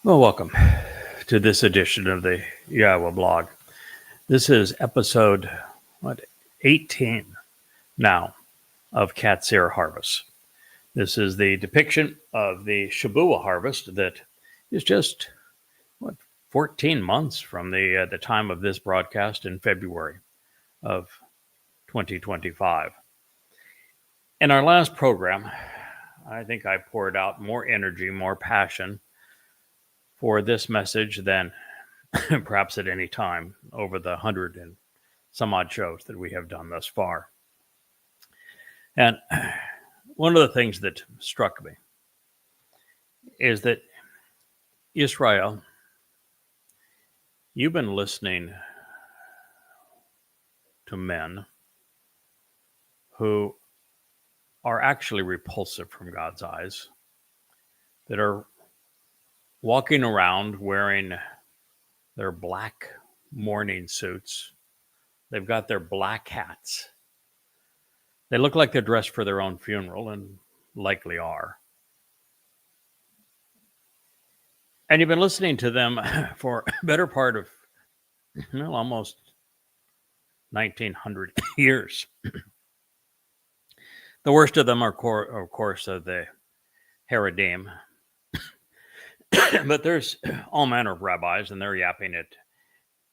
Well, welcome to this edition of the Iowa blog. This is episode 18 now of Qatsyr harvest. This is the depiction of the Shabua harvest that is just 14 months from the time of this broadcast in February of 2025. In our last program, I think I poured out more energy, more passion for this message than perhaps at any time over the 100 and some odd shows that we have done thus far. And one of the things that struck me is that Israel, you've been listening to men who are actually repulsive from God's eyes, that are walking around wearing their black mourning suits. They've got their black hats. They look like they're dressed for their own funeral, and likely are. And you've been listening to them for a better part of almost 1900 years. The worst of them are, of course, the Haredim. But there's all manner of rabbis, and they're yapping at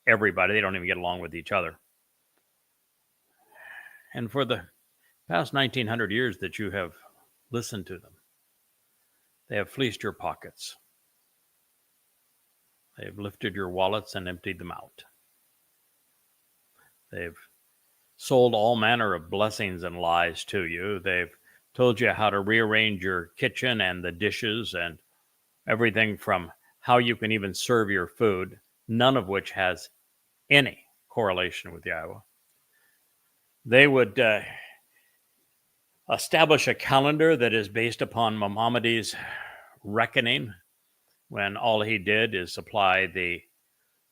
everybody. They don't even get along with each other. And for the past 1900 years that you have listened to them, they have fleeced your pockets. They've lifted your wallets and emptied them out. They've sold all manner of blessings and lies to you. They've told you how to rearrange your kitchen and the dishes and everything from how you can even serve your food, none of which has any correlation with Yahweh. They would establish a calendar that is based upon Maimonides' reckoning, when all he did is supply the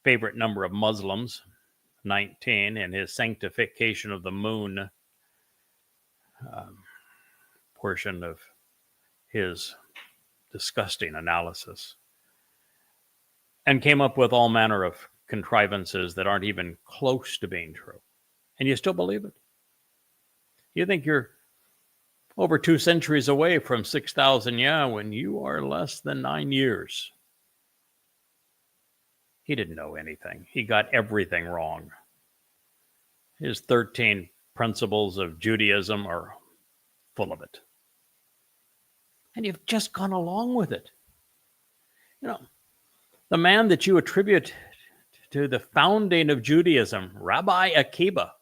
favorite number of Muslims, 19, in his sanctification of the moon portion of his disgusting analysis, and came up with all manner of contrivances that aren't even close to being true. And you still believe it. You think you're over 2 centuries away from 6,000 when you are less than 9 years. He didn't know anything. He got everything wrong. His 13 principles of Judaism are full of it. And you've just gone along with it. The man that you attribute to the founding of Judaism, Rabbi Akiba,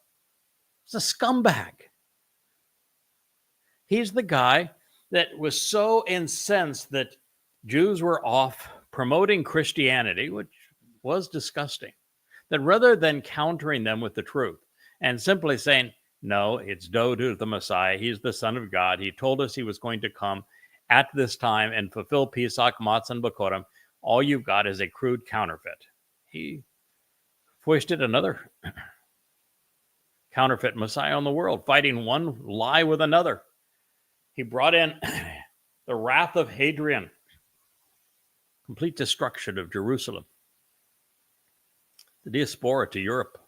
is a scumbag. He's the guy that was so incensed that Jews were off promoting Christianity, which was disgusting, that rather than countering them with the truth and simply saying, no, it's Dawud the Messiah, he's the Son of God, he told us he was going to come at this time and fulfill Pesach, Matzah, and Bakorim, all you've got is a crude counterfeit. He foisted another counterfeit Messiah on the world, fighting one lie with another. He brought in the wrath of Hadrian, complete destruction of Jerusalem, the diaspora to Europe.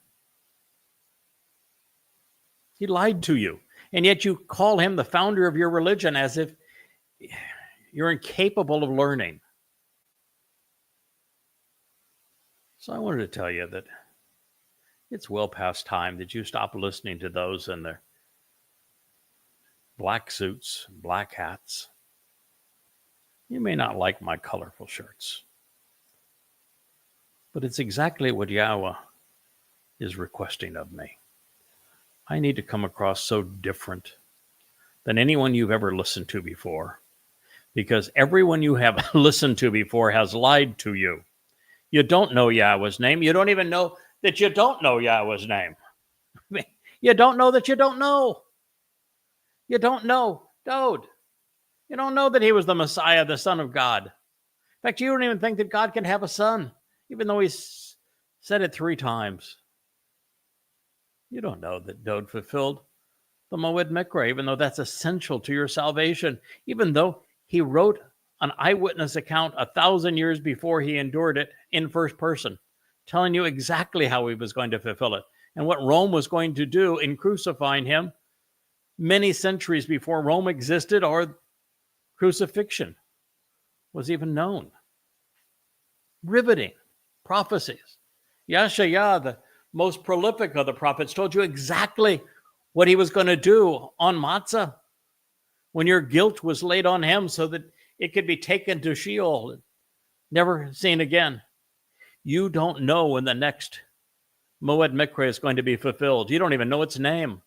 He lied to you, and yet you call him the founder of your religion as if you're incapable of learning. So I wanted to tell you that it's well past time that you stop listening to those in their black suits, black hats. You may not like my colorful shirts, but it's exactly what Yahweh is requesting of me. I need to come across so different than anyone you've ever listened to before, because everyone you have listened to before has lied to you. You don't know Yahweh's name. You don't even know that you don't know Yahweh's name. You don't know that you don't know. You don't know Dawud. You don't know that he was the Messiah, the Son of God. In fact, you don't even think that God can have a son, even though he's said it 3 times. You don't know that Dawud fulfilled the Moed Mikra, even though that's essential to your salvation, even though he wrote an eyewitness account 1,000 years before he endured it in first person, telling you exactly how he was going to fulfill it and what Rome was going to do in crucifying him many centuries before Rome existed or crucifixion was even known. Riveting prophecies. Yeshaya, the most prolific of the prophets, told you exactly what he was going to do on Matzah when your guilt was laid on him so that it could be taken to Sheol and never seen again. You don't know when the next Moed Mikra is going to be fulfilled. You don't even know its name.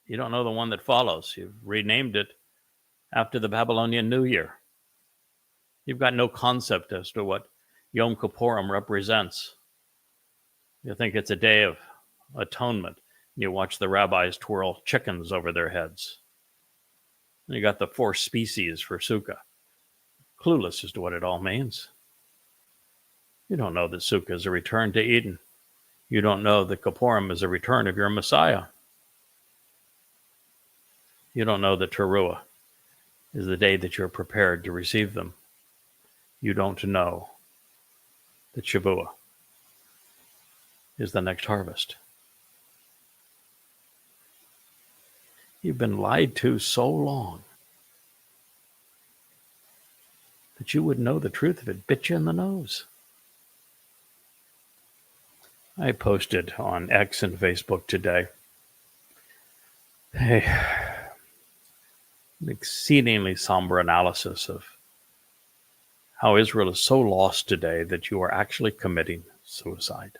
You don't know the one that follows. You've renamed it after the Babylonian New Year. You've got no concept as to what Yom Kippurim represents. You think it's a day of atonement. You watch the rabbis twirl chickens over their heads. You got the 4 species for Sukkah. Clueless as to what it all means. You don't know that Sukkah is a return to Eden. You don't know that Kippurim is a return of your Messiah. You don't know that Teruah is the day that you're prepared to receive them. You don't know that Shavuot is the next harvest. You've been lied to so long that you would know the truth if it bit you in the nose. I posted on X and Facebook today an exceedingly somber analysis of how Israel is so lost today that you are actually committing suicide.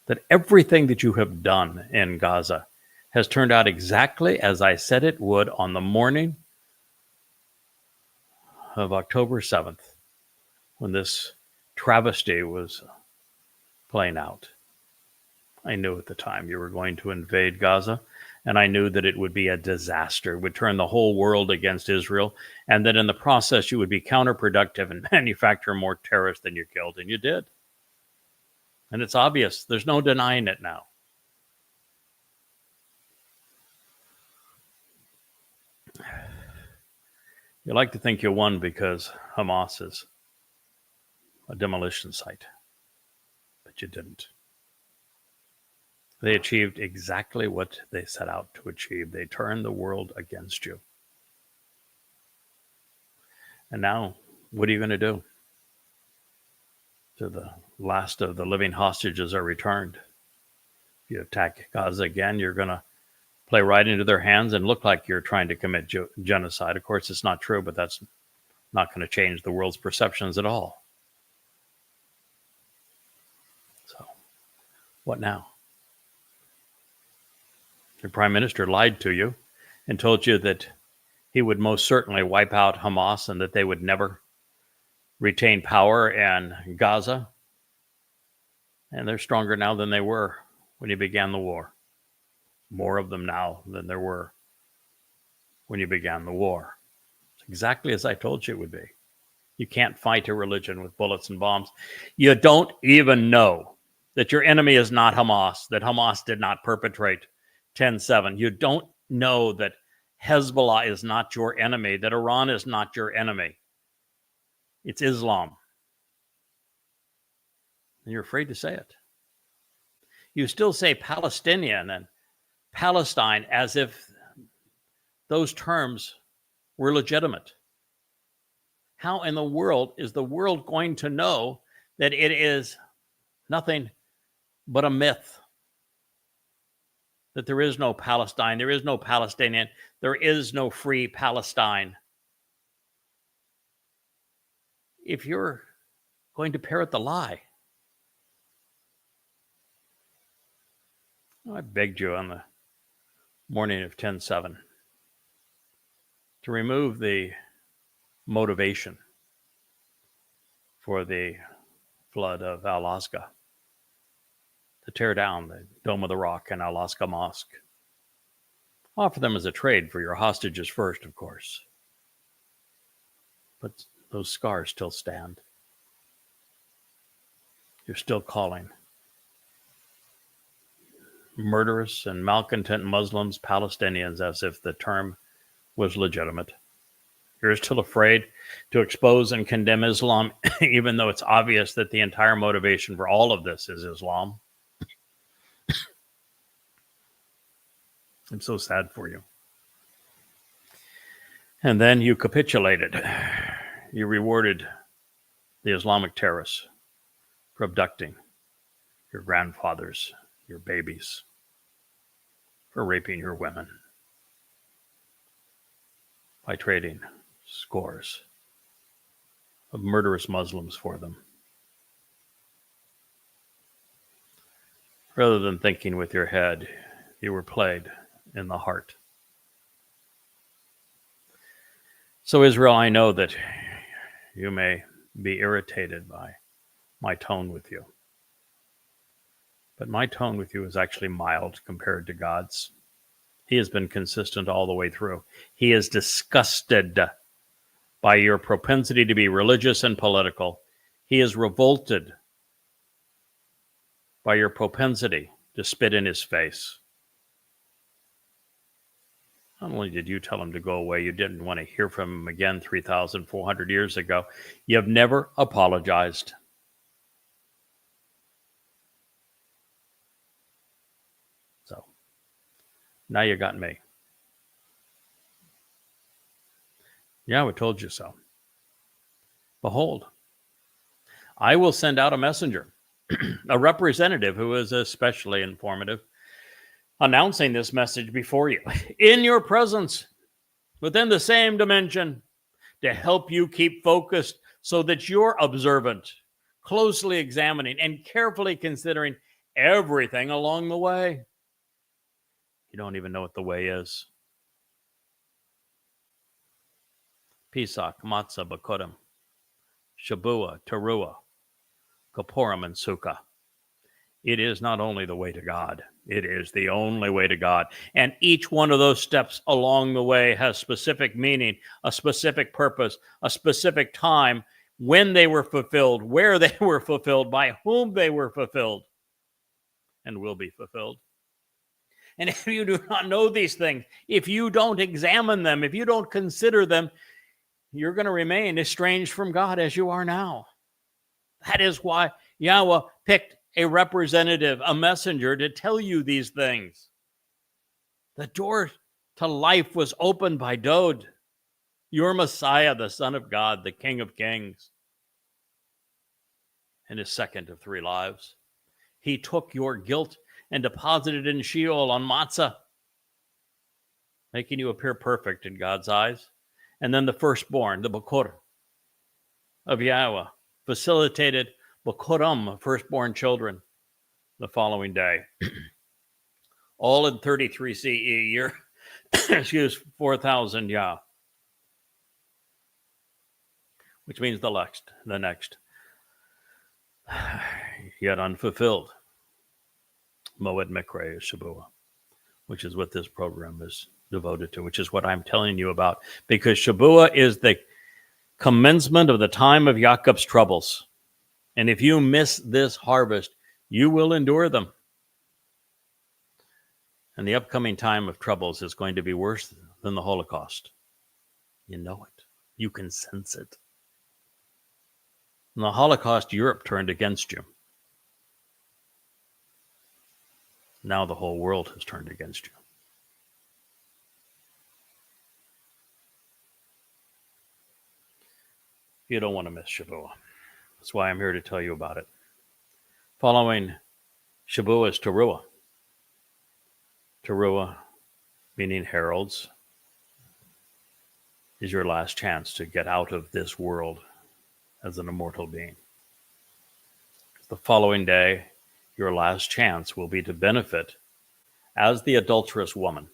That everything that you have done in Gaza has turned out exactly as I said it would on the morning of October 7th, when this travesty was playing out. I knew at the time you were going to invade Gaza, and I knew that it would be a disaster, would turn the whole world against Israel, and that in the process you would be counterproductive and manufacture more terrorists than you killed, and you did. And it's obvious. There's no denying it now. You like to think you won because Hamas is a demolition site, but you didn't. They achieved exactly what they set out to achieve. They turned the world against you. And now, what are you going to do? So the last of the living hostages are returned. If you attack Gaza again, you're going to play right into their hands and look like you're trying to commit genocide. Of course, it's not true, but that's not going to change the world's perceptions at all. So, what now? Your prime minister lied to you and told you that he would most certainly wipe out Hamas and that they would never retain power in Gaza. And they're stronger now than they were when you began the war. More of them now than there were when you began the war. It's exactly as I told you it would be. You can't fight a religion with bullets and bombs. You don't even know that your enemy is not Hamas, that Hamas did not perpetrate 10/7. You don't know that Hezbollah is not your enemy, that Iran is not your enemy. It's Islam. And you're afraid to say it. You still say Palestinian and Palestine as if those terms were legitimate. How in the world is the world going to know that it is nothing but a myth? That there is no Palestine, there is no Palestinian, there is no free Palestine. If you're going to parrot the lie, I begged you on the morning of 10/7 to remove the motivation for the flood of Al-Aqsa, to tear down the Dome of the Rock and Al-Aqsa Mosque. Offer them as a trade for your hostages first, of course. But those scars still stand. You're still calling murderous and malcontent Muslims, Palestinians, as if the term was legitimate. You're still afraid to expose and condemn Islam, even though it's obvious that the entire motivation for all of this is Islam. I'm so sad for you. And then you capitulated. You rewarded the Islamic terrorists for abducting your grandfathers, your babies, for raping your women, by trading scores of murderous Muslims for them. Rather than thinking with your head, you were played in the heart. So, Israel, I know that you may be irritated by my tone with you. But my tone with you is actually mild compared to God's. He has been consistent all the way through. He is disgusted by your propensity to be religious and political. He is revolted by your propensity to spit in his face. Not only did you tell him to go away, you didn't want to hear from him again 3,400 years ago. You have never apologized. So, now you got me. Yahweh told you so. Behold, I will send out a messenger, a representative who is especially informative, announcing this message before you, in your presence, within the same dimension, to help you keep focused so that you're observant, closely examining, and carefully considering everything along the way. You don't even know what the way is. Pesach, Matzah, Bakodim, Shabua, Teruah, Kapurim, and Sukkah. It is not only the way to God, it is the only way to God. And each one of those steps along the way has specific meaning, a specific purpose, a specific time, when they were fulfilled, where they were fulfilled, by whom they were fulfilled, and will be fulfilled. And if you do not know these things, if you don't examine them, if you don't consider them, you're going to remain estranged from God as you are now. That is why Yahweh picked a representative, a messenger, to tell you these things. The door to life was opened by Dod, your Messiah, the Son of God, the King of Kings, and his second of three lives. He took your guilt and deposited it in Sheol on Matzah, making you appear perfect in God's eyes. And then the firstborn, the Bakur of Yahweh, facilitated Bakurim, firstborn children, the following day. All in 33 CE, year, 4,000 Yah, which means the next, yet unfulfilled. Moed Mikre is Shabua, which is what this program is devoted to, which is what I'm telling you about, because Shabua is the commencement of the time of Jacob's troubles. And if you miss this harvest, you will endure them. And the upcoming time of troubles is going to be worse than the Holocaust. You know it. You can sense it. In the Holocaust, Europe turned against you. Now the whole world has turned against you. You don't want to miss Shabua. That's why I'm here to tell you about it. Following Shabua is Teruah. Teruah, meaning heralds, is your last chance to get out of this world as an immortal being. The following day, your last chance will be to benefit as the adulterous woman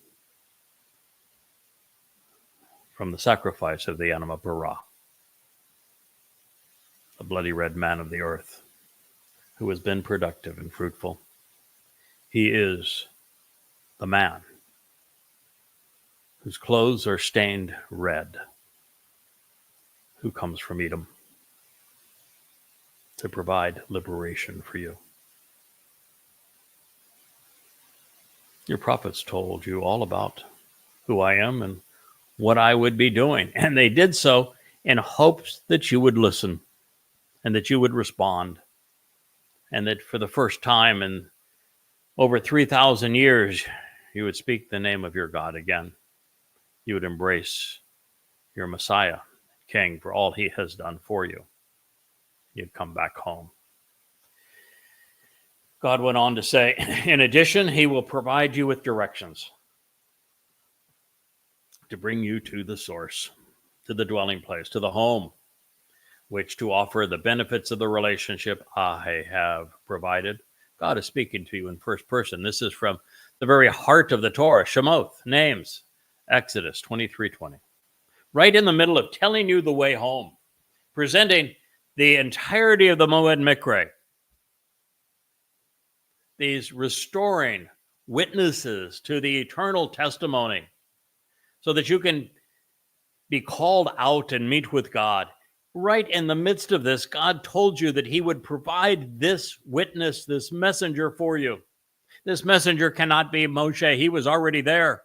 from the sacrifice of the Anima Bara, the bloody red man of the earth, who has been productive and fruitful. He is the man whose clothes are stained red, who comes from Edom to provide liberation for you. Your prophets told you all about who I am and what I would be doing. And they did so in hopes that you would listen and that you would respond. And that for the first time in over 3,000 years, you would speak the name of your God again. You would embrace your Messiah, King, for all he has done for you. You'd come back home. God went on to say, in addition, he will provide you with directions to bring you to the source, to the dwelling place, to the home, which to offer the benefits of the relationship I have provided. God is speaking to you in first person. This is from the very heart of the Torah, Shemoth, names, Exodus 23:20. Right in the middle of telling you the way home, presenting the entirety of the Moed Mikre, these restoring witnesses to the eternal testimony, so that you can be called out and meet with God. Right in the midst of this, God told you that he would provide this witness, this messenger for you. This messenger cannot be Moshe. He was already there.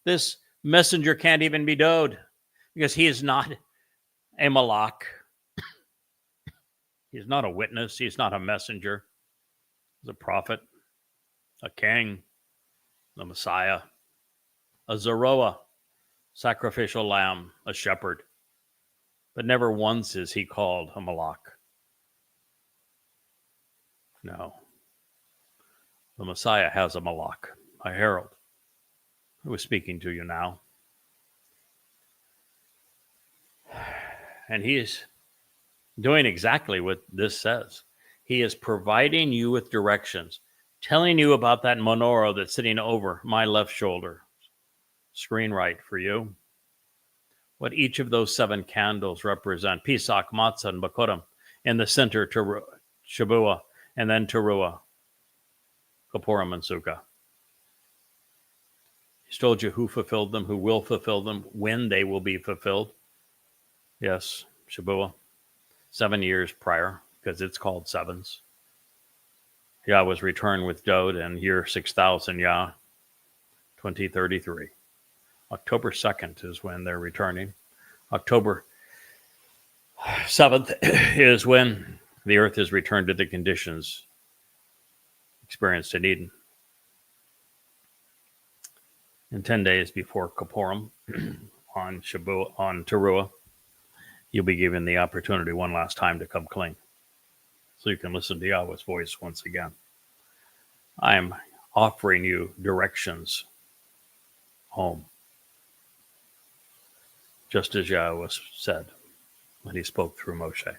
This messenger can't even be Dode because he is not a malak. He's not a witness. He's not a messenger. He's a prophet, a king, the Messiah, a Zeroah, sacrificial lamb, a shepherd. But never once is he called a malak. No. The Messiah has a malak, a herald, who is speaking to you now. And he is doing exactly what this says. He is providing you with directions, telling you about that menorah that's sitting over my left shoulder, screen right for you, what each of those 7 candles represent, Pesach, Matzah, and Bakurim, in the center, Shabua, and then Teruah, Kapurim, and Sukkah. He's told you who fulfilled them, who will fulfill them, when they will be fulfilled. Yes, Shabua, 7 years prior, because it's called sevens. Yah was returned with Dode in year 6,000 Yah, 2033. October 2nd is when they're returning. October 7th is when the earth is returned to the conditions experienced in Eden. And 10 days before Kapurim, on Teruah, you'll be given the opportunity one last time to come clean, so you can listen to Yahweh's voice once again. I am offering you directions home, just as Yahweh said when he spoke through Moshe.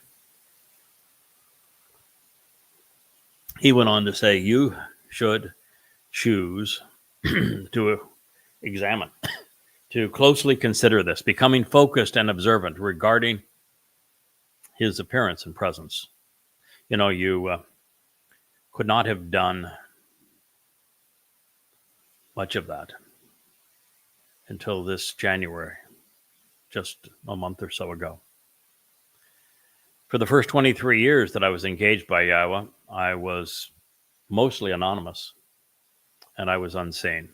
He went on to say, you should choose to examine, to closely consider this, becoming focused and observant regarding his appearance and presence. You know, you could not have done much of that until this January, just a month or so ago. For the first 23 years that I was engaged by Yahweh, I was mostly anonymous and I was unseen.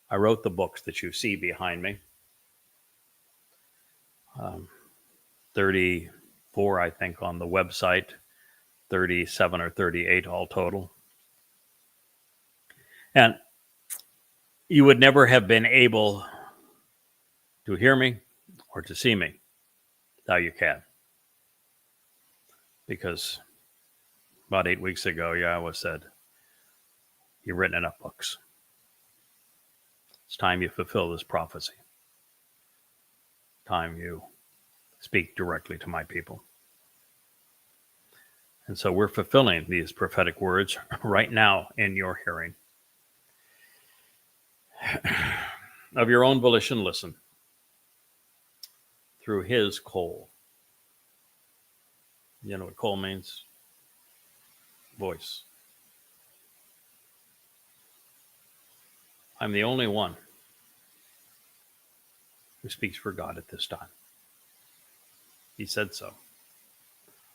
I wrote the books that you see behind me. 34, I think, on the website, 37 or 38 all total. And you would never have been able to hear me or to see me. Now you can. Because about 8 weeks ago, Yahweh said, you've written enough books. It's time you fulfill this prophecy. Time you speak directly to my people. And so we're fulfilling these prophetic words right now in your hearing. Of your own volition, listen. Through his coal. You know what coal means? Voice. I'm the only one who speaks for God at this time. He said so.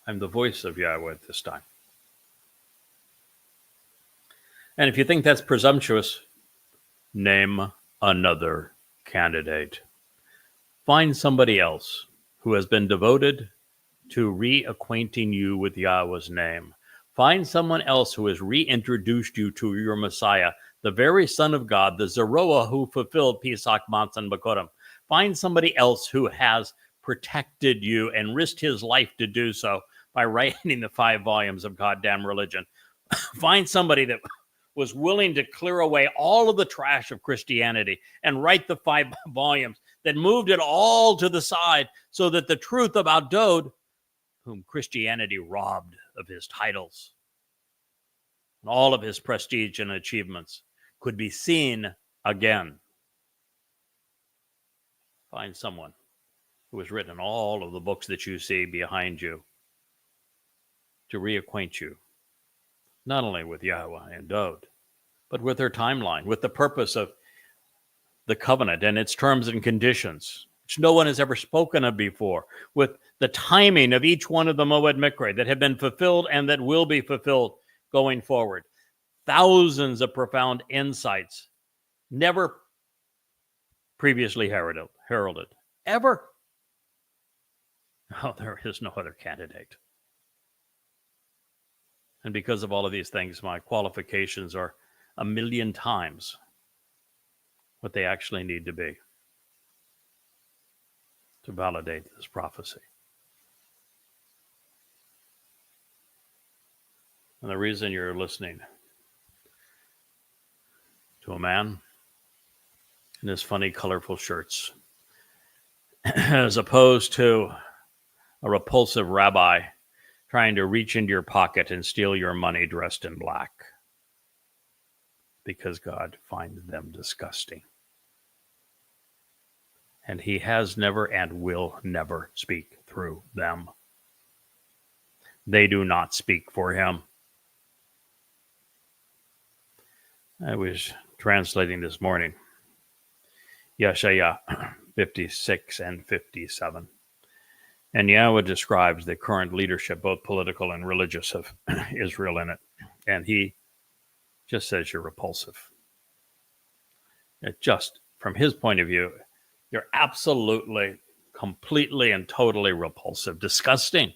I'm the voice of Yahweh at this time. And if you think that's presumptuous, name another candidate. Find somebody else who has been devoted to reacquainting you with Yahweh's name. Find someone else who has reintroduced you to your Messiah, the very Son of God, the Zeroah who fulfilled Pesach, Matzah, and Bakorim. Find somebody else who has protected you and risked his life to do so by writing the 5 volumes of goddamn religion. Find somebody that was willing to clear away all of the trash of Christianity and write the 5 volumes that moved it all to the side so that the truth about Dode, whom Christianity robbed of his titles and all of his prestige and achievements, could be seen again. Find someone who has written all of the books that you see behind you to reacquaint you not only with Yahweh and Dode, but with their timeline, with the purpose of the covenant and its terms and conditions, which no one has ever spoken of before, with the timing of each one of the Moed Mikre that have been fulfilled and that will be fulfilled going forward. Thousands of profound insights, never previously heralded. Ever. Oh, there is no other candidate. And because of all of these things, my qualifications are 1,000,000 times what they actually need to be to validate this prophecy. And the reason you're listening to a man in his funny, colorful shirts, as opposed to a repulsive rabbi trying to reach into your pocket and steal your money dressed in black, because God finds them disgusting. And he has never and will never speak through them. They do not speak for him. I was translating this morning Yeshaya 56 and 57. And Yahweh describes the current leadership, both political and religious, of Israel in it. And he just says you're repulsive. It just, from his point of view, you're absolutely, completely, and totally repulsive. Disgusting.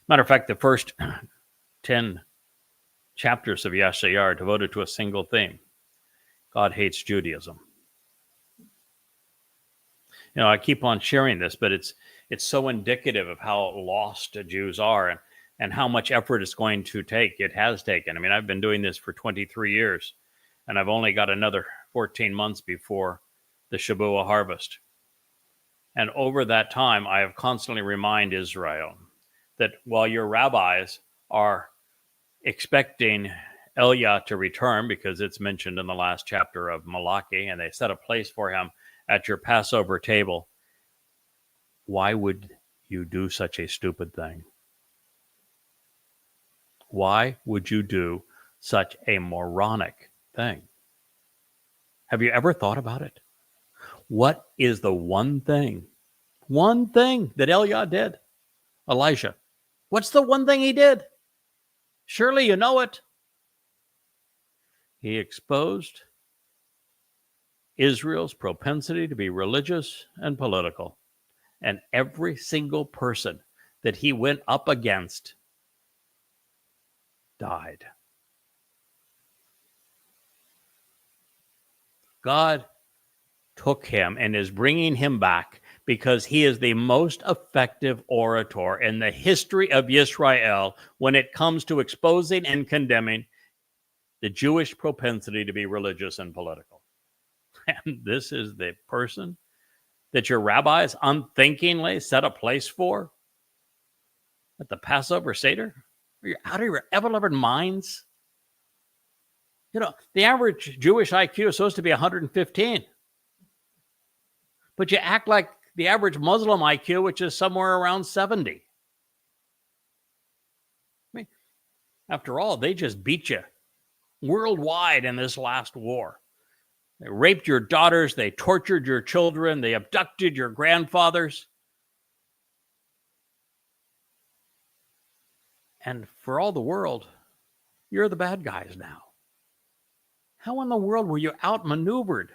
Matter of fact, the first 10 chapters of Yeshaya are devoted to a single theme. God hates Judaism. You know, I keep on sharing this, but it's so indicative of how lost Jews are and how much effort it's going to take. It has taken. I mean, I've been doing this for 23 years, and I've only got another 14 months before the Shabuah harvest. And over that time, I have constantly reminded Israel that while your rabbis are expecting Eliah to return, because it's mentioned in the last chapter of Malachi, and they set a place for him at your Passover table, why would you do such a stupid thing? Why would you do such a moronic thing? Have you ever thought about it? What is the one thing that Eliah did? Elijah. What's the one thing he did? Surely you know it. He exposed Israel's propensity to be religious and political. And every single person that he went up against died. God took him and is bringing him back because he is the most effective orator in the history of Israel when it comes to exposing and condemning the Jewish propensity to be religious and political. And this is the person that your rabbis unthinkingly set a place for at the Passover Seder? Are you out of your ever-loving minds? You know, the average Jewish IQ is supposed to be 115. But you act like the average Muslim IQ, which is somewhere around 70. I mean, after all, they just beat you worldwide in this last war. They raped your daughters, they tortured your children, they abducted your grandfathers. And for all the world, You're the bad guys now. How in the world were you outmaneuvered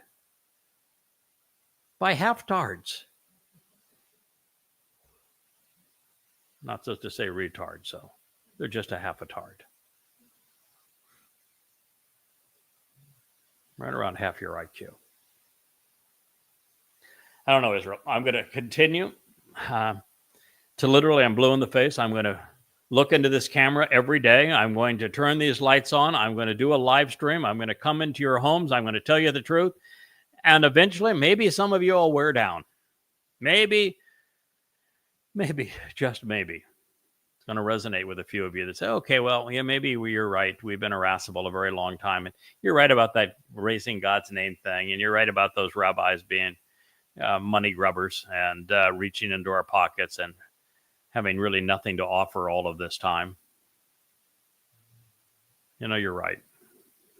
by half-tards? Not supposed to say retard, so they're just a half a tard. Right around half your IQ. I don't know, Israel. I'm going to continue to literally, I'm blue in the face. I'm going to look into this camera every day. I'm going to turn these lights on. I'm going to do a live stream. I'm going to come into your homes. I'm going to tell you the truth. And eventually, maybe some of you will wear down. Maybe, just maybe. It's going to resonate with a few of you that say, okay, well, yeah, maybe you're right. We've been irascible a very long time. And you're right about that raising God's name thing. And you're right about those rabbis being money grubbers and reaching into our pockets and having really nothing to offer all of this time. You know, you're right.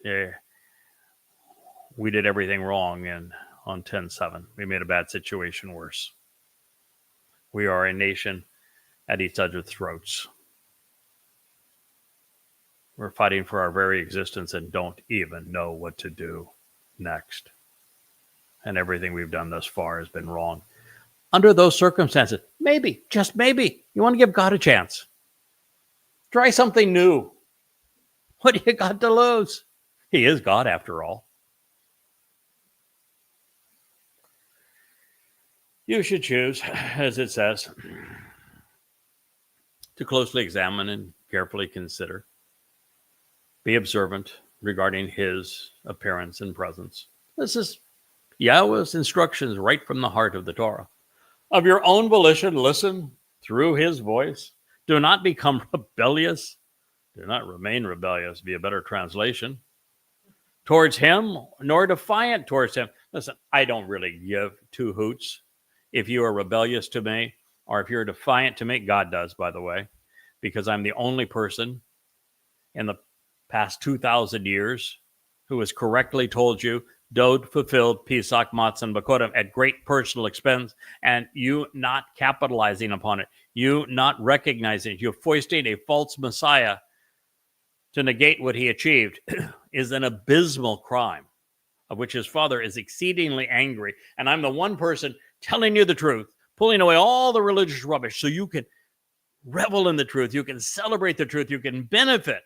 Yeah. We did everything wrong on 10/7. We made a bad situation worse. We are a nation at each other's throats. We're fighting for our very existence and don't even know what to do next. And everything we've done thus far has been wrong. Under those circumstances, maybe, just maybe, you want to give God a chance. Try something new. What do you got to lose? He is God after all. You should choose, as it says, to closely examine and carefully consider. Be observant regarding his appearance and presence. This is Yahweh's instructions right from the heart of the Torah. Of your own volition, listen through his voice. Do not become rebellious. Do not remain rebellious, be a better translation. Towards him, nor defiant towards him. Listen, I don't really give two hoots if you are rebellious to me or if you're defiant to me. God does, by the way, because I'm the only person in the past 2,000 years who has correctly told you Dode fulfilled Pesach, Matzah, and Bakodim at great personal expense, and you not capitalizing upon it, you not recognizing it, you foisting a false Messiah to negate what he achieved is an abysmal crime of which his father is exceedingly angry. And I'm the one person telling you the truth, pulling away all the religious rubbish so you can revel in the truth, you can celebrate the truth, you can benefit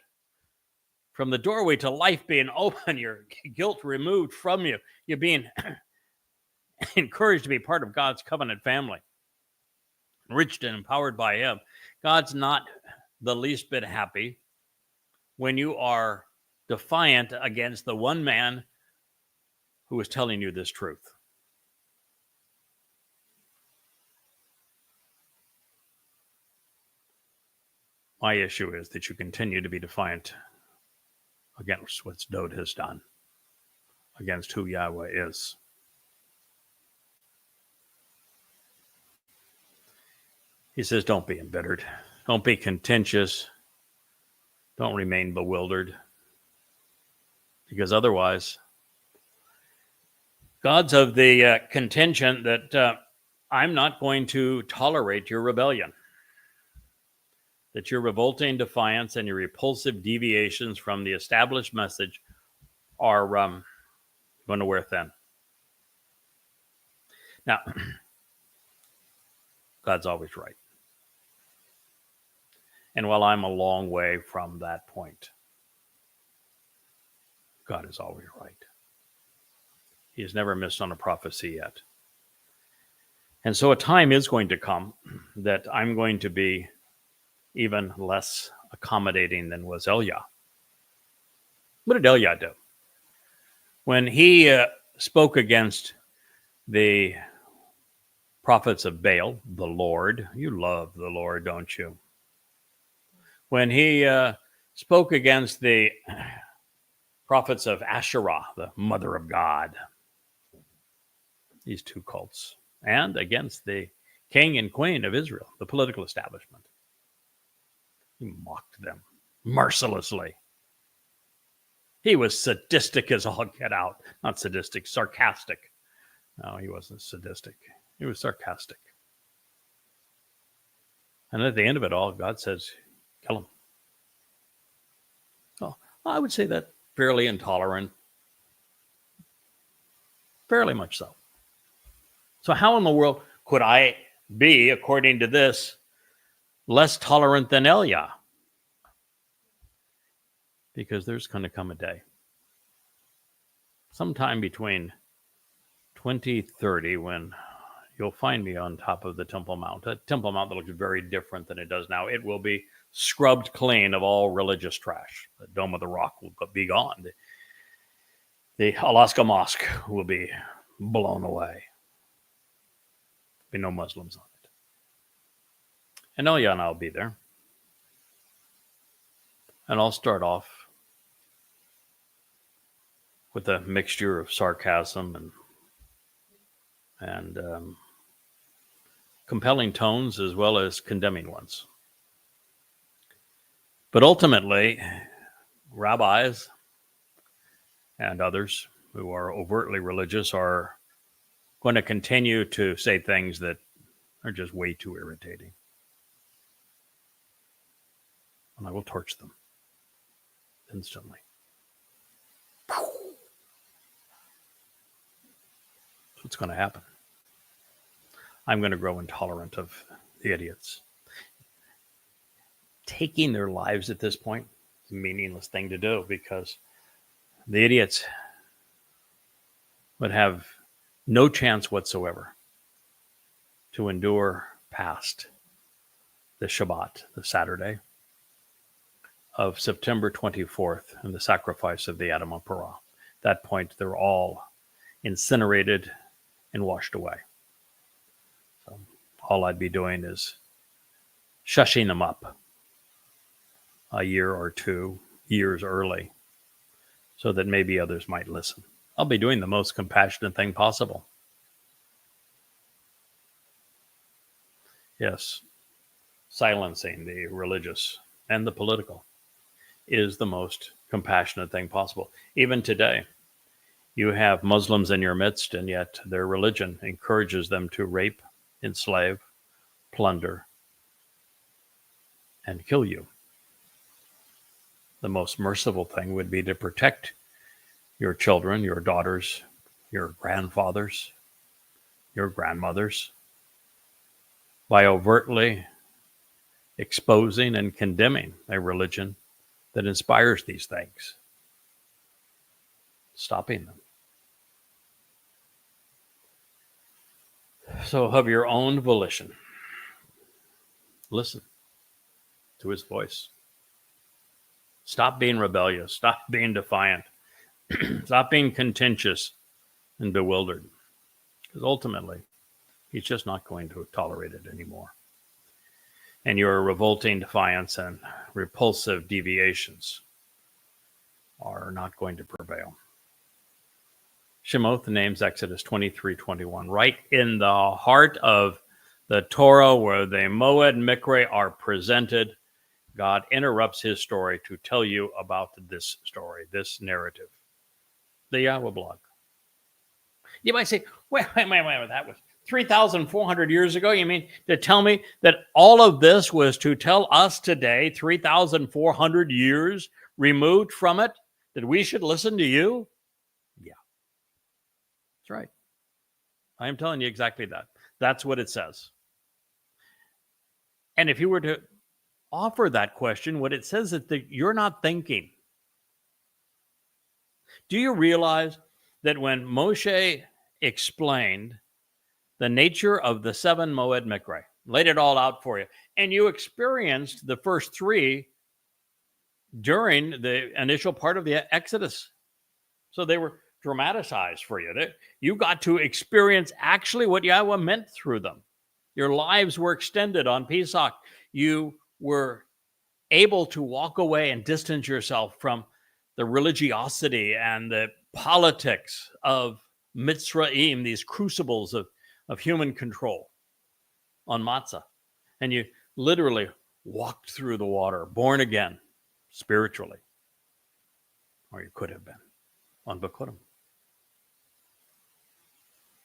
from the doorway to life being open, your guilt removed from you, you're being encouraged to be part of God's covenant family, enriched and empowered by him. God's not the least bit happy when you are defiant against the one man who is telling you this truth. My issue is that you continue to be defiant against what Dode has done, against who Yahweh is. He says, don't be embittered. Don't be contentious. Don't remain bewildered. Because otherwise, God's of the contention that I'm not going to tolerate your rebellion. That your revolting defiance and your repulsive deviations from the established message are going to wear thin. Now, God's always right. And while I'm a long way from that point, God is always right. He has never missed on a prophecy yet. And so a time is going to come that I'm going to be even less accommodating than was Elia. What did Elia do? When he spoke against the prophets of Baal, the Lord, you love the Lord, don't you? When he spoke against the prophets of Asherah, the mother of God, these two cults, and against the king and queen of Israel, the political establishment, he mocked them mercilessly. He was sadistic as all get out. Not sadistic, sarcastic. No, he wasn't sadistic. He was sarcastic. And at the end of it all, God says, kill him. Oh, I would say that fairly intolerant, fairly much so. So how in the world could I be, according to this, less tolerant than Elia? Because there's going to come a day, sometime between 2030, when you'll find me on top of the Temple Mount, a Temple Mount that looks very different than it does now. It will be scrubbed clean of all religious trash. The Dome of the Rock will be gone. The Alaska Mosque will be blown away. There'll be no Muslims on it. And Elia and I'll be there. And I'll start off with a mixture of sarcasm and compelling tones as well as condemning ones. But ultimately, rabbis and others who are overtly religious are going to continue to say things that are just way too irritating. And I will torch them instantly. That's what's going to happen. I'm going to grow intolerant of the idiots. Taking their lives at this point is a meaningless thing to do, because the idiots would have no chance whatsoever to endure past the Shabbat, the Saturday of September 24th, and the sacrifice of the Adam of Parah. At that point, they're all incinerated and washed away. So all I'd be doing is shushing them up a year or 2 years early, so that maybe others might listen. I'll be doing the most compassionate thing possible. Yes, silencing the religious and the political is the most compassionate thing possible. Even today, you have Muslims in your midst, and yet their religion encourages them to rape, enslave, plunder, and kill you. The most merciful thing would be to protect your children, your daughters, your grandfathers, your grandmothers, by overtly exposing and condemning a religion that inspires these things, stopping them. So of your own volition, listen to his voice. Stop being rebellious. Stop being defiant. Stop being contentious and bewildered. Because ultimately, he's just not going to tolerate it anymore. And your revolting defiance and repulsive deviations are not going to prevail. Shemoth names Exodus 23:21, right in the heart of the Torah, where the Moed Mikre are presented. God interrupts his story to tell you about this story, this narrative, the Yahweh blog. You might say, wait, that was 3,400 years ago? You mean to tell me that all of this was to tell us today, 3,400 years removed from it, that we should listen to you? Yeah, that's right. I am telling you exactly that. That's what it says. And if you were to offer that question, what it says is that you're not thinking. Do you realize that when Moshe explained the nature of the 7 Moed Mikre, laid it all out for you, and you experienced the first 3 during the initial part of the Exodus, so they were dramatized for you. You got to experience actually what Yahweh meant through them. Your lives were extended on Pesach. You were able to walk away and distance yourself from the religiosity and the politics of Mitzrayim, these crucibles of human control on matzah. And you literally walked through the water, born again, spiritually. Or you could have been on Bikurim.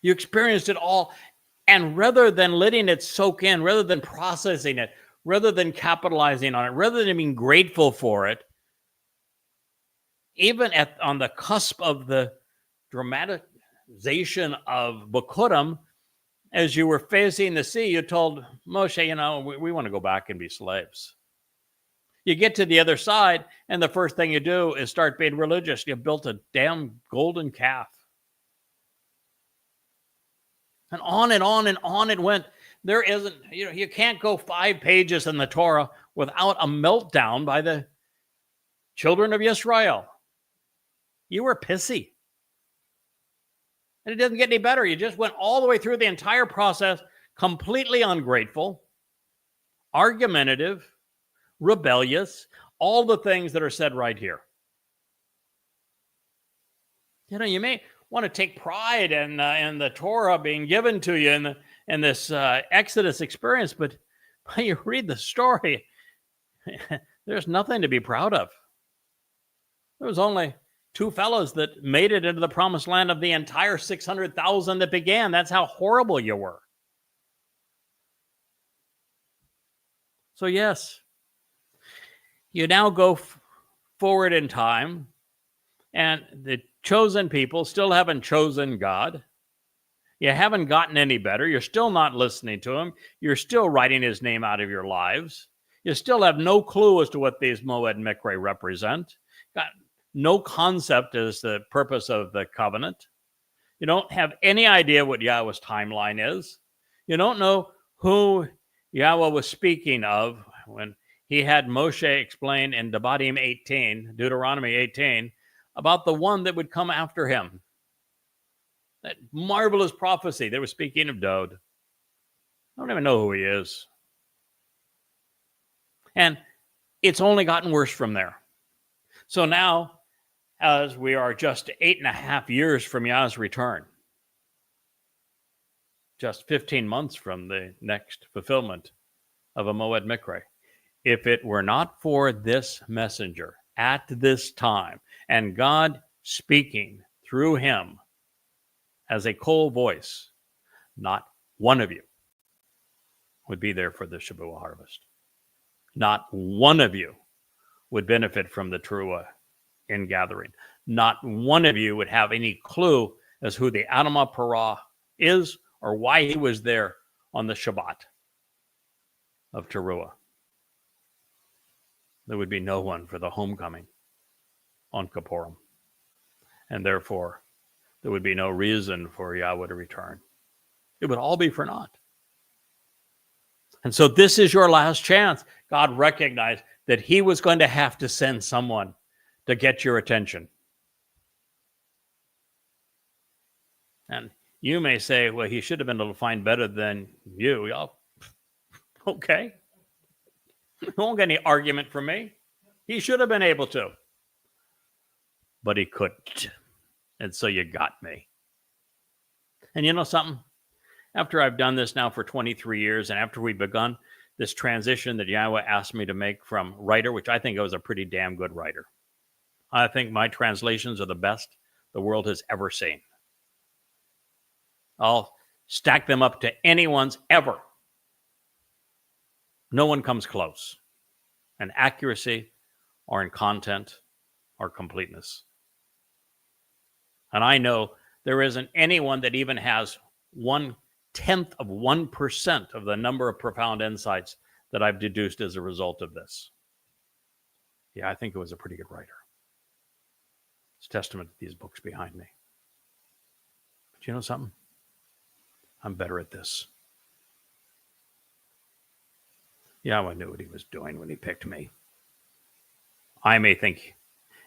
You experienced it all, and rather than letting it soak in, rather than processing it, rather than capitalizing on it, rather than being grateful for it, even on the cusp of the dramatization of Bikurim, as you were facing the sea, you told Moshe, we want to go back and be slaves. You get to the other side, and the first thing you do is start being religious. You built a damn golden calf. And on and on and on it went. There isn't, you can't go 5 pages in the Torah without a meltdown by the children of Israel. You were pissy. And it doesn't get any better. You just went all the way through the entire process, completely ungrateful, argumentative, rebellious, all the things that are said right here. You may want to take pride in the Torah being given to you in this Exodus experience, but when you read the story, there's nothing to be proud of. There was only 2 fellows that made it into the promised land of the entire 600,000 that began. That's how horrible you were. So yes, you now go forward in time, and the chosen people still haven't chosen God. You haven't gotten any better. You're still not listening to him. You're still writing his name out of your lives. You still have no clue as to what these Moed Mikre represent. Got no concept as the purpose of the covenant. You don't have any idea what Yahweh's timeline is. You don't know who Yahweh was speaking of when he had Moshe explain in Deuteronomy 18, about the one that would come after him. That marvelous prophecy that was speaking of Dod. I don't even know who he is. And it's only gotten worse from there. So now, as we are just 8.5 years from Yah's return, just 15 months from the next fulfillment of a Moed Mikre, if it were not for this messenger at this time, and God speaking through him as a coal voice, not one of you would be there for the Shavua harvest. Not one of you would benefit from the Teruah ingathering. Not one of you would have any clue as who the Adamah Parah is or why he was there on the Shabbat of Teruah. There would be no one for the homecoming on Kippurim. And therefore, there would be no reason for Yahweh to return. It would all be for naught. And so this is your last chance. God recognized that he was going to have to send someone to get your attention. And you may say, well, he should have been able to find better than you. Okay. You won't get any argument from me. He should have been able to. But he couldn't. And so you got me. And you know something? After I've done this now for 23 years, and after we've begun this transition that Yahweh asked me to make from writer, which I think I was a pretty damn good writer. I think my translations are the best the world has ever seen. I'll stack them up to anyone's ever. No one comes close in accuracy or in content or completeness. And I know there isn't anyone that even has 0.1% of the number of profound insights that I've deduced as a result of this. Yeah, I think it was a pretty good writer. It's testament to these books behind me. But you know something? I'm better at this. Yahweh knew what he was doing when he picked me. I may think,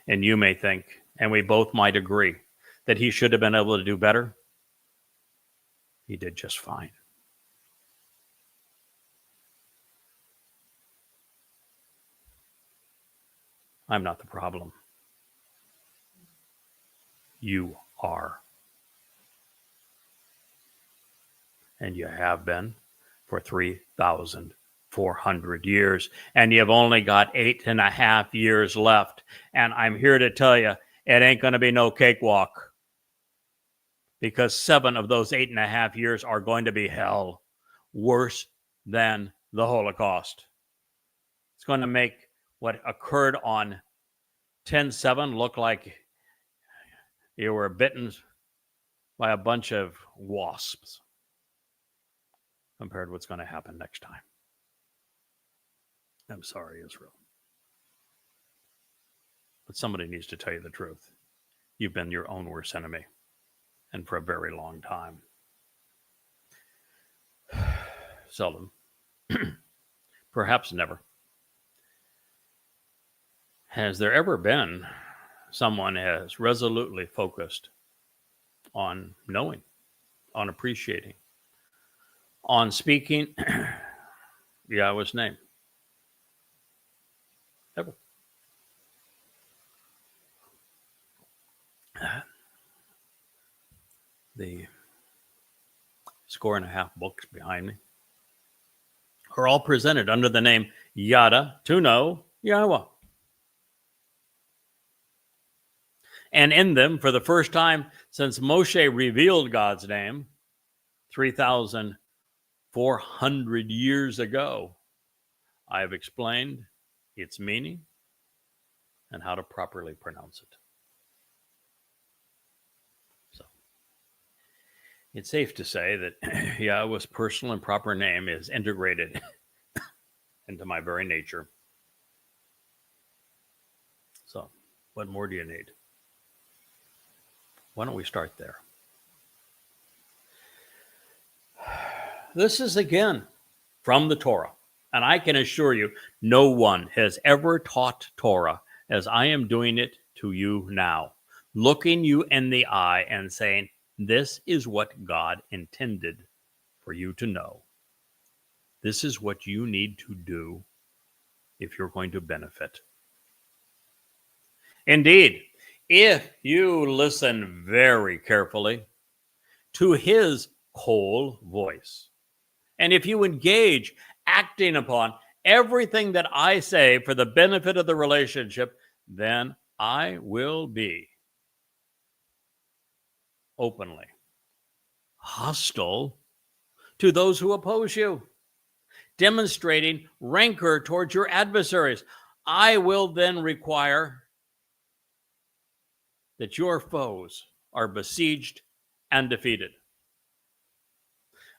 and you may think, and we both might agree, that he should have been able to do better. He did just fine. I'm not the problem. You are. And you have been for 3,400 years. And you've only got 8.5 years left. And I'm here to tell you, it ain't going to be no cakewalk. Because 7 of those 8.5 years are going to be hell. Worse than the Holocaust. It's going to make what occurred on 10:7 looked like you were bitten by a bunch of wasps compared to what's going to happen next time. I'm sorry, Israel. But somebody needs to tell you the truth. You've been your own worst enemy, and for a very long time. Seldom. Perhaps never. Has there ever been someone has resolutely focused on knowing, on appreciating, on speaking Yahweh's name? Ever. The 4.5 books behind me are all presented under the name Yada, to know Yahweh. And in them, for the first time since Moshe revealed God's name 3,400 years ago, I have explained its meaning and how to properly pronounce it. So, it's safe to say that Yahweh's personal and proper name is integrated into my very nature. So, what more do you need? Why don't we start there? This is again from the Torah. And I can assure you, no one has ever taught Torah as I am doing it to you now, looking you in the eye and saying, this is what God intended for you to know. This is what you need to do if you're going to benefit. Indeed, if you listen very carefully to his whole voice, and if you engage acting upon everything that I say for the benefit of the relationship, then I will be openly hostile to those who oppose you, demonstrating rancor towards your adversaries. I will then require that your foes are besieged and defeated.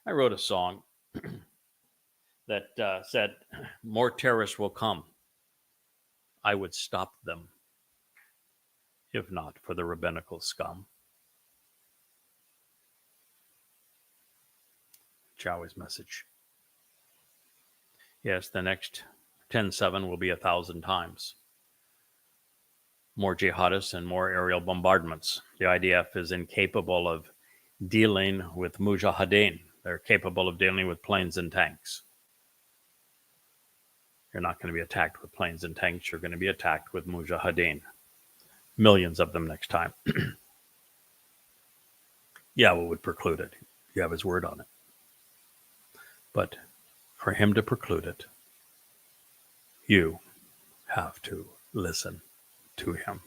I wrote a song that said, more terrorists will come. I would stop them, if not for the rabbinical scum. Yahweh's message. Yes, the next 10:7 will be 1,000 times. More jihadists and more aerial bombardments. The IDF is incapable of dealing with mujahideen. They're capable of dealing with planes and tanks. You're not going to be attacked with planes and tanks. You're going to be attacked with mujahideen. Millions of them next time. Yahweh would preclude it. You have his word on it. But for him to preclude it, you have to listen to him.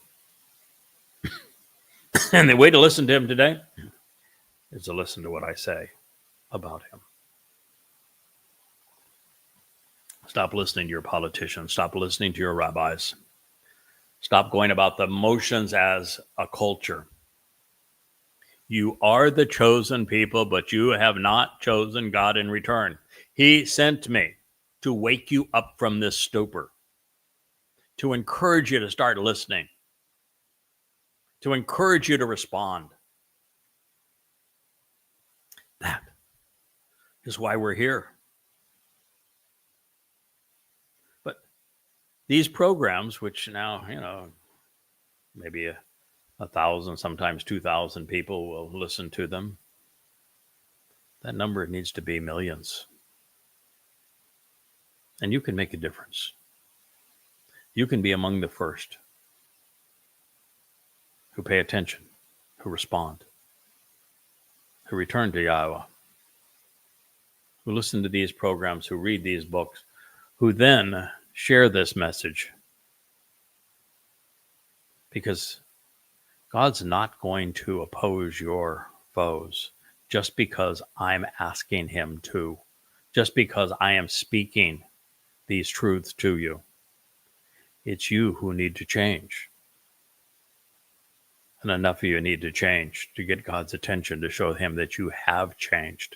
And the way to listen to him today is to listen to what I say about him. Stop listening to your politicians. Stop listening to your rabbis. Stop going about the motions as a culture. You are the chosen people, but you have not chosen God in return. He sent me to wake you up from this stupor, to encourage you to start listening, to encourage you to respond. That is why we're here. But these programs, which now, maybe 1,000, sometimes 2,000 people will listen to them, that number needs to be millions. And you can make a difference. You can be among the first who pay attention, who respond, who return to Yahweh, who listen to these programs, who read these books, who then share this message. Because God's not going to oppose your foes just because I'm asking him to, just because I am speaking these truths to you. It's you who need to change. And enough of you need to change to get God's attention, to show him that you have changed.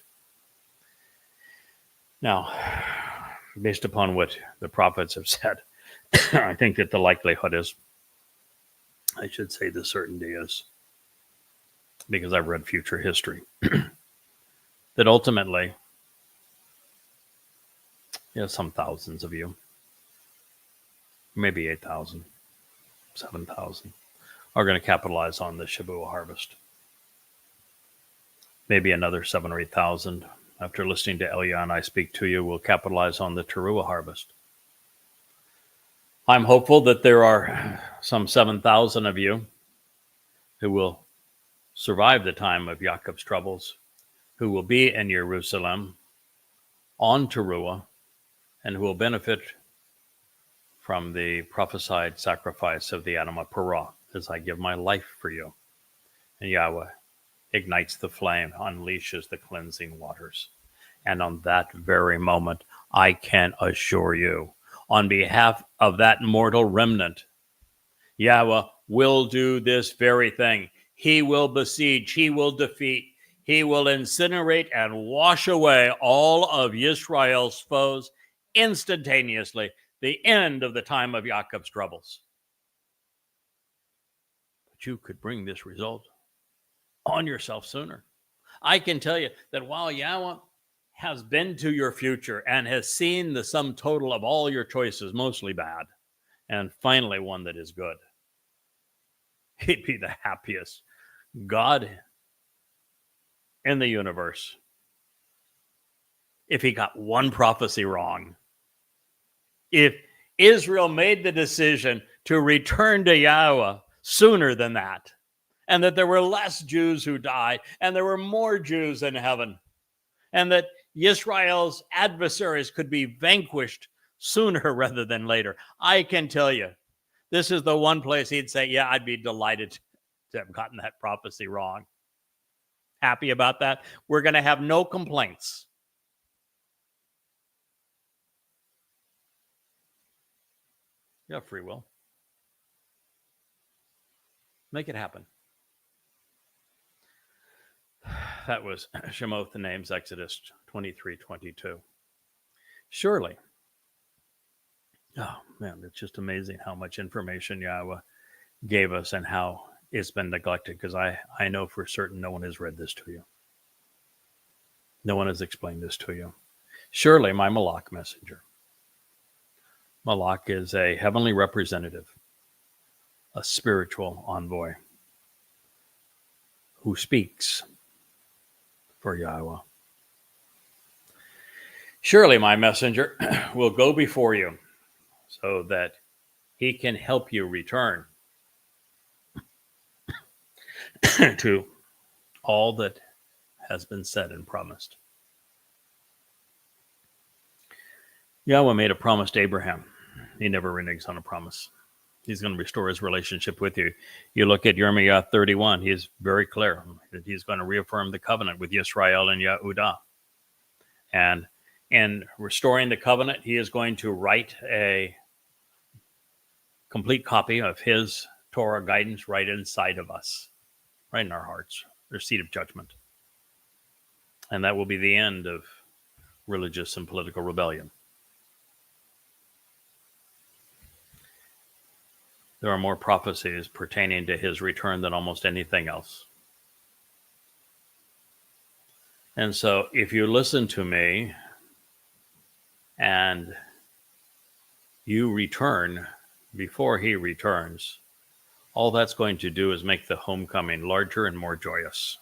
Now, based upon what the prophets have said, I think that the likelihood is, I should say the certainty is, because I've read future history, that ultimately, some thousands of you, maybe 8,000, 7,000, are going to capitalize on the Shavuot harvest. Maybe another 7 or 8,000, after listening to Elia and I speak to you, will capitalize on the Teruah harvest. I'm hopeful that there are some 7,000 of you who will survive the time of Jacob's troubles, who will be in Jerusalem on Teruah, and who will benefit from the prophesied sacrifice of the Adamah Parah, as I give my life for you. And Yahweh ignites the flame, unleashes the cleansing waters. And on that very moment, I can assure you, on behalf of that mortal remnant, Yahweh will do this very thing. He will besiege, he will defeat, he will incinerate and wash away all of Israel's foes instantaneously, the end of the time of Jacob's troubles. But you could bring this result on yourself sooner. I can tell you that while Yahweh has been to your future and has seen the sum total of all your choices, mostly bad, and finally one that is good, he'd be the happiest God in the universe if he got one prophecy wrong. If Israel made the decision to return to Yahweh sooner than that, and that there were less Jews who died, and there were more Jews in heaven, and that Israel's adversaries could be vanquished sooner rather than later, I can tell you, this is the one place he'd say, yeah, I'd be delighted to have gotten that prophecy wrong. Happy about that. We're going to have no complaints. You have free will. Make it happen. That was Shemoth, the names, Exodus 23:22. Surely. Oh, man, it's just amazing how much information Yahweh gave us and how it's been neglected, because I know for certain no one has read this to you. No one has explained this to you. Surely, my Malach messenger. Malach is a heavenly representative, a spiritual envoy who speaks for Yahweh. Surely my messenger will go before you so that he can help you return to all that has been said and promised. Yahweh made a promise to Abraham. He never reneges on a promise. He's going to restore his relationship with you. You look at Jeremiah 31, he is very clear that he's going to reaffirm the covenant with Yisrael and Yehudah. And in restoring the covenant, he is going to write a complete copy of his Torah guidance right inside of us, right in our hearts, their seat of judgment. And that will be the end of religious and political rebellion. There are more prophecies pertaining to his return than almost anything else. And so if you listen to me and you return before he returns, all that's going to do is make the homecoming larger and more joyous.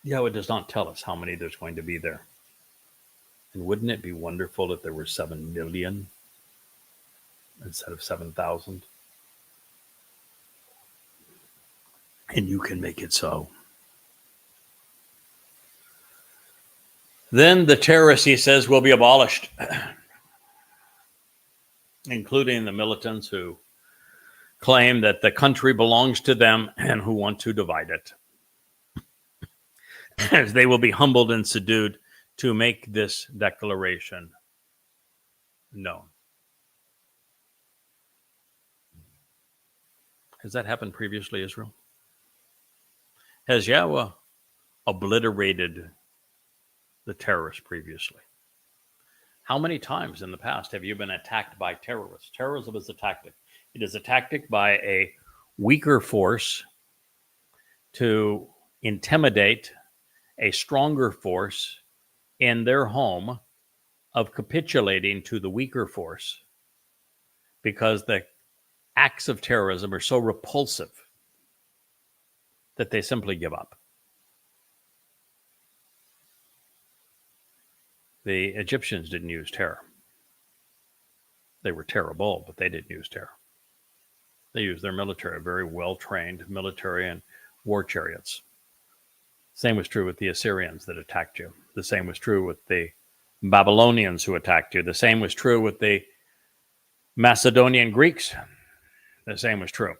Yahweh does not tell us how many there's going to be there. And wouldn't it be wonderful if there were 7 million instead of 7,000? And you can make it so. Then the terrorists, he says, will be abolished, including the militants who claim that the country belongs to them and who want to divide it. As they will be humbled and subdued to make this declaration known. Has that happened previously, Israel? Has Yahweh obliterated the terrorists previously? How many times in the past have you been attacked by terrorists? Terrorism is a tactic. It is a tactic by a weaker force to intimidate a stronger force in their home of capitulating to the weaker force, because the acts of terrorism are so repulsive that they simply give up. The Egyptians didn't use terror. They were terrible, but they didn't use terror. They used their military, very well-trained military and war chariots. Same was true with the Assyrians that attacked you. The same was true with the Babylonians who attacked you. The same was true with the Macedonian Greeks. The same was true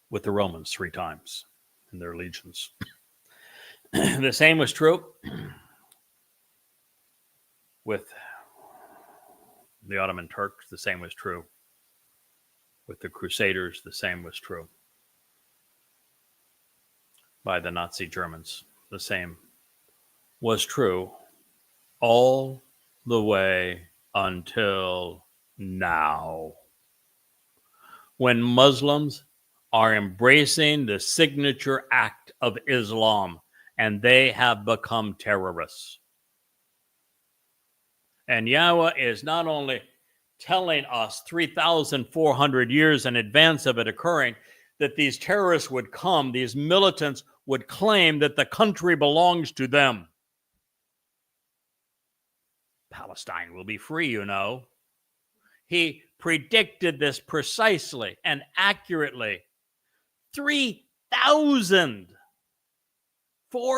with the Romans 3 times in their legions. The same was true with the Ottoman Turks. The same was true with the Crusaders. The same was true by the Nazi Germans. The same was true all the way until now, when Muslims are embracing the signature act of Islam, and they have become terrorists. And Yahweh is not only telling us 3,400 years in advance of it occurring that these terrorists would come, these militants would claim that the country belongs to them. Palestine will be free, you know. He predicted this precisely and accurately 4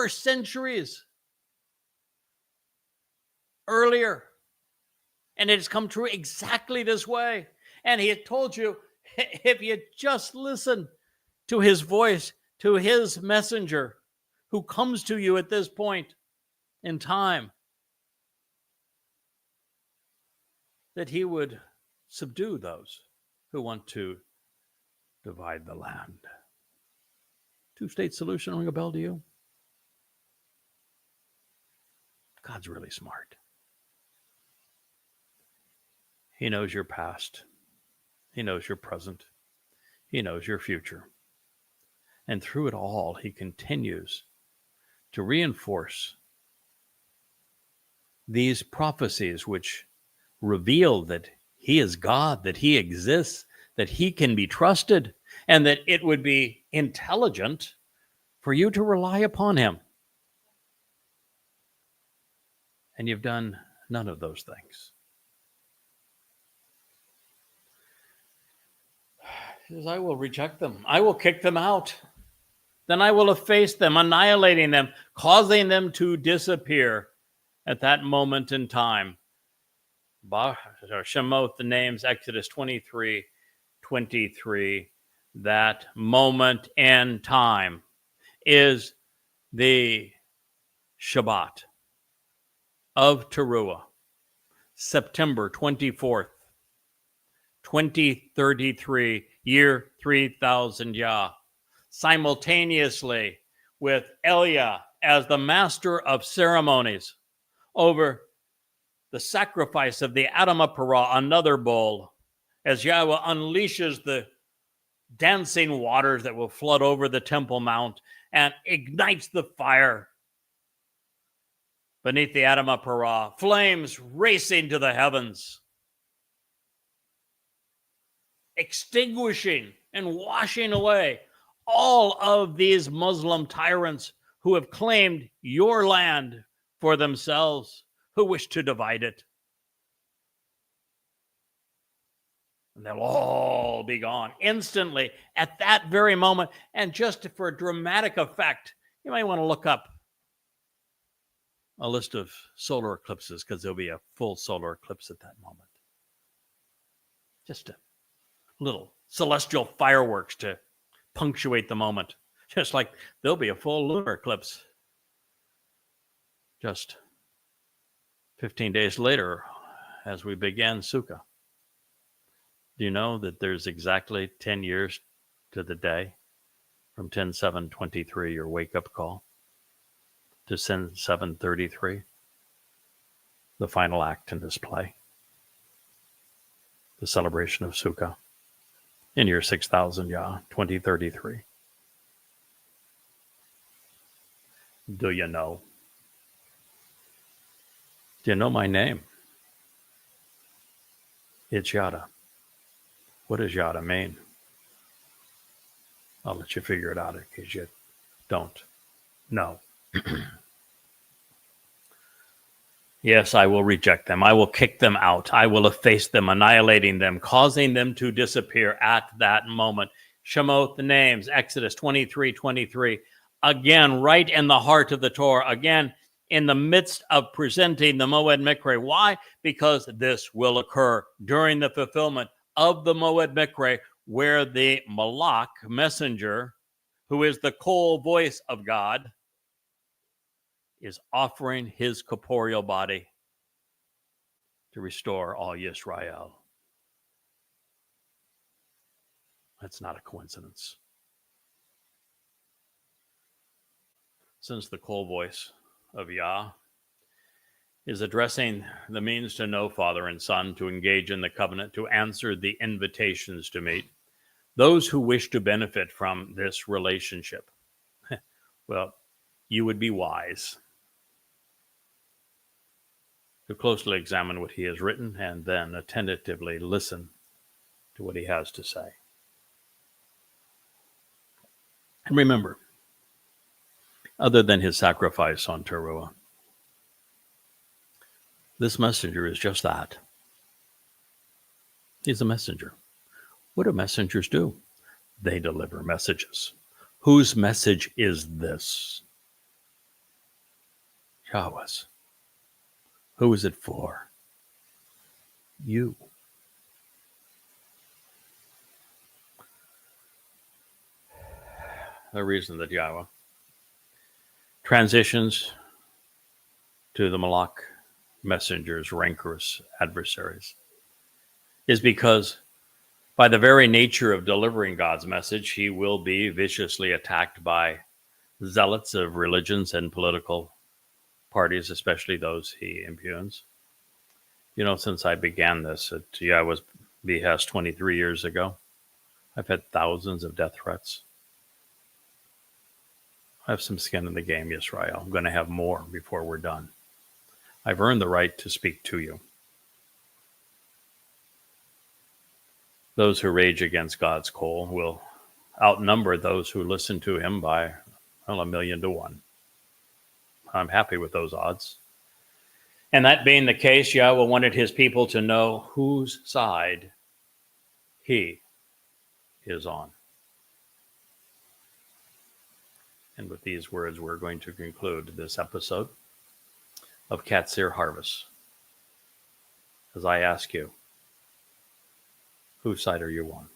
centuries earlier. And it has come true exactly this way. And he had told you, if you just listen to his voice, to his messenger who comes to you at this point in time, that he would subdue those who want to divide the land. Two-state solution ring a bell to you? God's really smart. He knows your past. He knows your present. He knows your future. And through it all, he continues to reinforce these prophecies which reveal that he is God, that he exists, that he can be trusted, and that it would be intelligent for you to rely upon him. And you've done none of those things. He says, I will reject them. I will kick them out. Then I will efface them, annihilating them, causing them to disappear at that moment in time. Shemot, the names, Exodus 23:23. That moment in time is the Shabbat of Teruah, September 24th, 2033, year 3000 Yah, simultaneously with Elia as the master of ceremonies over the sacrifice of the Adamah Parah, another bull, as Yahweh unleashes the dancing waters that will flood over the Temple Mount and ignites the fire beneath the Adamah Parah, flames racing to the heavens, extinguishing and washing away all of these Muslim tyrants who have claimed your land for themselves, who wish to divide it. And they'll all be gone instantly at that very moment. And just for a dramatic effect, you might want to look up a list of solar eclipses, because there'll be a full solar eclipse at that moment. Just a little celestial fireworks to punctuate the moment. Just like there'll be a full lunar eclipse just 15 days later as we began Sukkah. Do you know that there's exactly 10 years to the day from 10/7/23, your wake-up call, to 10/7/33, the final act in this play, the celebration of Sukkah, in year 6000, 2033. Do you know? Do you know my name? It's Yada. What does Yada mean? I'll let you figure it out in case you don't know. Yes, I will reject them. I will kick them out. I will efface them, annihilating them, causing them to disappear at that moment. Shemot, the names, Exodus 23:23. Again, right in the heart of the Torah. Again, in the midst of presenting the Moed Mikre. Why? Because this will occur during the fulfillment of the Moed Mikre, where the Malach, messenger, who is the Kol voice of God, is offering his corporeal body to restore all Yisrael. That's not a coincidence. Since the Kol voice of Yah is addressing the means to know Father and Son, to engage in the covenant, to answer the invitations to meet, those who wish to benefit from this relationship, well, you would be wise to closely examine what he has written and then attentively listen to what he has to say. And remember, other than his sacrifice on Teruah, this messenger is just that. He's a messenger. What do messengers do? They deliver messages. Whose message is this? Yahweh's. Who is it for? You. The reason that Yahweh transitions to the Malach messengers, rancorous adversaries, is because by the very nature of delivering God's message, he will be viciously attacked by zealots of religions and political parties, especially those he impugns. You know, since I began this at Yahweh's behest 23 years ago, I've had thousands of death threats. I have some skin in the game, Yisrael. I'm going to have more before we're done. I've earned the right to speak to you. Those who rage against God's Kol will outnumber those who listen to him by, well, 1,000,000 to 1. I'm happy with those odds. And that being the case, Yahweh wanted his people to know whose side he is on. And with these words, we're going to conclude this episode of Qatsyr Harvest. As I ask you, whose side are you on?